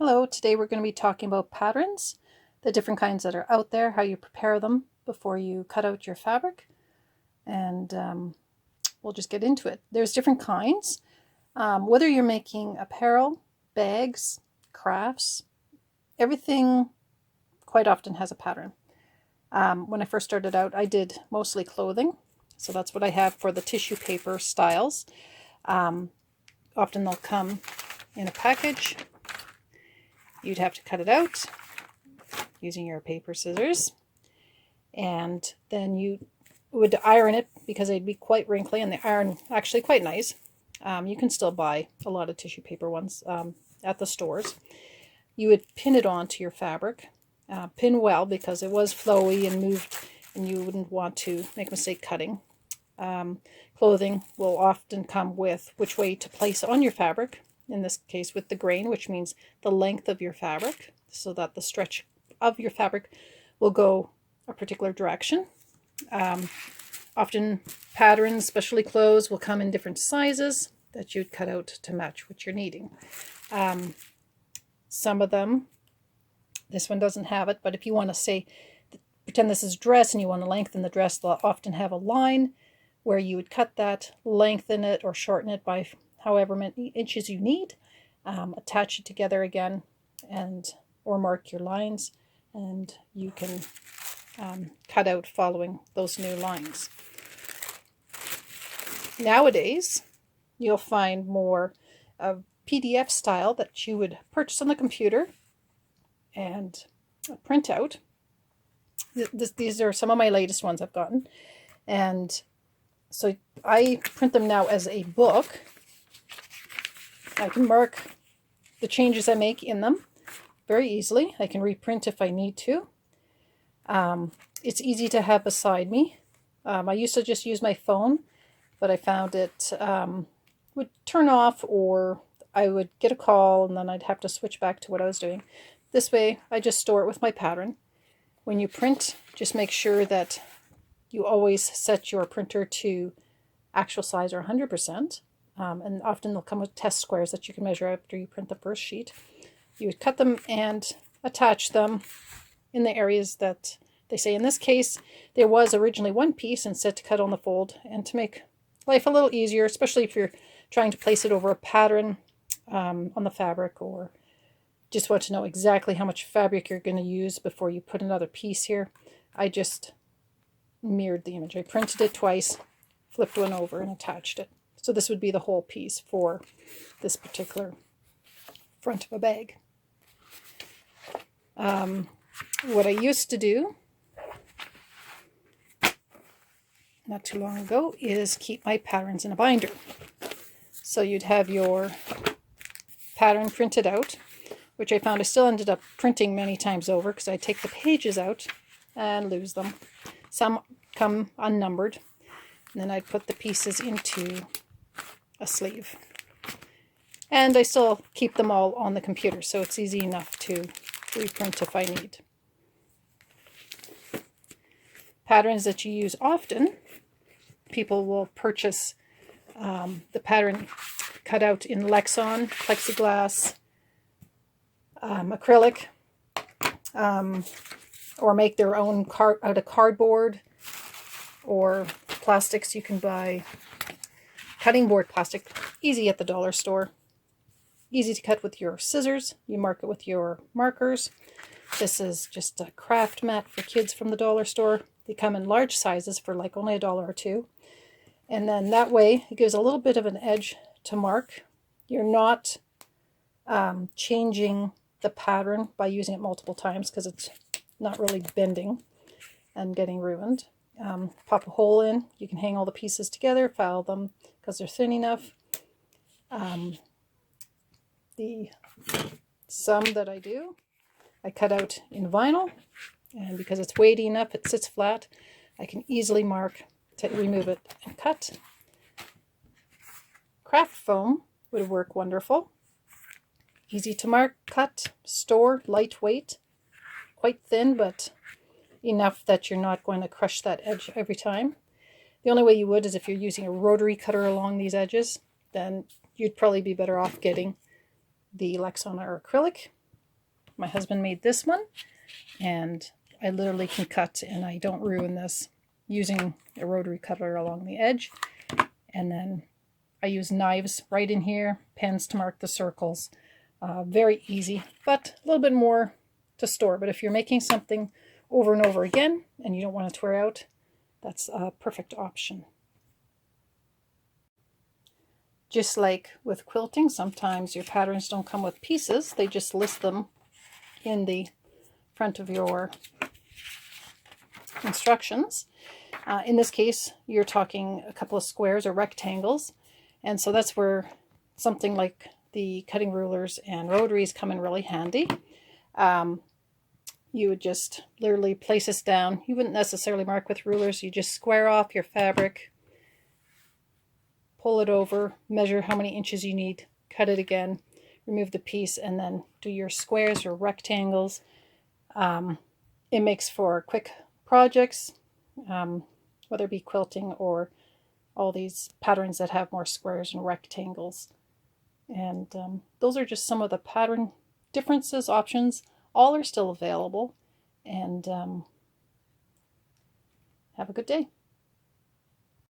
Hello, today we're going to be talking about patterns, the different kinds that are out there, how you prepare them before you cut out your fabric, and we'll just get into it. There's different kinds, whether you're making apparel, bags, crafts, everything quite often has a pattern. When I first started out, I did mostly clothing, so that's what I have for the tissue paper styles. Often they'll come in a package. You'd have to cut it out using your paper scissors, and then you would iron it because they'd be quite wrinkly, and the iron actually quite nice. You can still buy a lot of tissue paper ones at the stores. You would pin it onto your fabric, pin well because it was flowy and moved, and you wouldn't want to make a mistake cutting. Clothing will often come with which way to place on your fabric, in this case with the grain, which means the length of your fabric, so that the stretch of your fabric will go a particular direction. Often patterns, especially clothes, will come in different sizes that you'd cut out to match what you're needing. Some of them, this one doesn't have it, but if you want to say, pretend this is dress and you want to lengthen the dress, they'll often have a line where you would cut that, lengthen it or shorten it by however many inches you need, attach it together again, or mark your lines, and you can cut out following those new lines. Nowadays, you'll find more of PDF style that you would purchase on the computer and print out. These are some of my latest ones I've gotten, and so I print them now as a book. I can mark the changes I make in them very easily. I can reprint if I need to. It's easy to have beside me. I used to just use my phone, but I found it would turn off, or I would get a call and then I'd have to switch back to what I was doing. This way, I just store it with my pattern. When you print, just make sure that you always set your printer to actual size or 100%. And often they'll come with test squares that you can measure after you print the first sheet. You would cut them and attach them in the areas that they say. In this case, there was originally one piece and set to cut on the fold, and to make life a little easier, especially if you're trying to place it over a pattern on the fabric, or just want to know exactly how much fabric you're going to use before you put another piece here, I just mirrored the image. I printed it twice, flipped one over, and attached it. So this would be the whole piece for this particular front of a bag. What I used to do not too long ago is keep my patterns in a binder. So you'd have your pattern printed out, which I found I still ended up printing many times over because I take the pages out and lose them. Some come unnumbered, and then I'd put the pieces into a sleeve. And I still keep them all on the computer, so it's easy enough to reprint if I need. Patterns that you use often, people will purchase the pattern cut out in Lexan, plexiglass, acrylic, or make their own out of cardboard or plastics. You can buy cutting board plastic, easy at the dollar store. Easy to cut with your scissors. You mark it with your markers. This is just a craft mat for kids from the dollar store. They come in large sizes for like only $1 or $2. And then that way it gives a little bit of an edge to mark. You're not changing the pattern by using it multiple times because it's not really bending and getting ruined. Pop a hole in. You can hang all the pieces together, file them because they're thin enough. Some that I do, I cut out in vinyl, and because it's weighty enough, it sits flat. I can easily mark to remove it and cut. Craft foam would work wonderful. Easy to mark, cut, store, lightweight, quite thin, but enough that you're not going to crush that edge every time. The only way you would is if you're using a rotary cutter along these edges, then you'd probably be better off getting the Lexan or acrylic. My husband made this one, and I literally can cut and I don't ruin this using a rotary cutter along the edge. And then I use knives right in here, pens to mark the circles. Very easy, but a little bit more to store. But if you're making something over and over again and you don't want it to wear out, that's a perfect option. Just like with quilting, sometimes your patterns don't come with pieces. They just list them in the front of your instructions. In this case, you're talking a couple of squares or rectangles. And so that's where something like the cutting rulers and rotaries come in really handy. You would just literally place this down. You wouldn't necessarily mark with rulers. You just square off your fabric, pull it over, measure how many inches you need, cut it again, remove the piece, and then do your squares or rectangles. It makes for quick projects, whether it be quilting or all these patterns that have more squares and rectangles. And those are just some of the pattern differences, options. All are still available. And have a good day.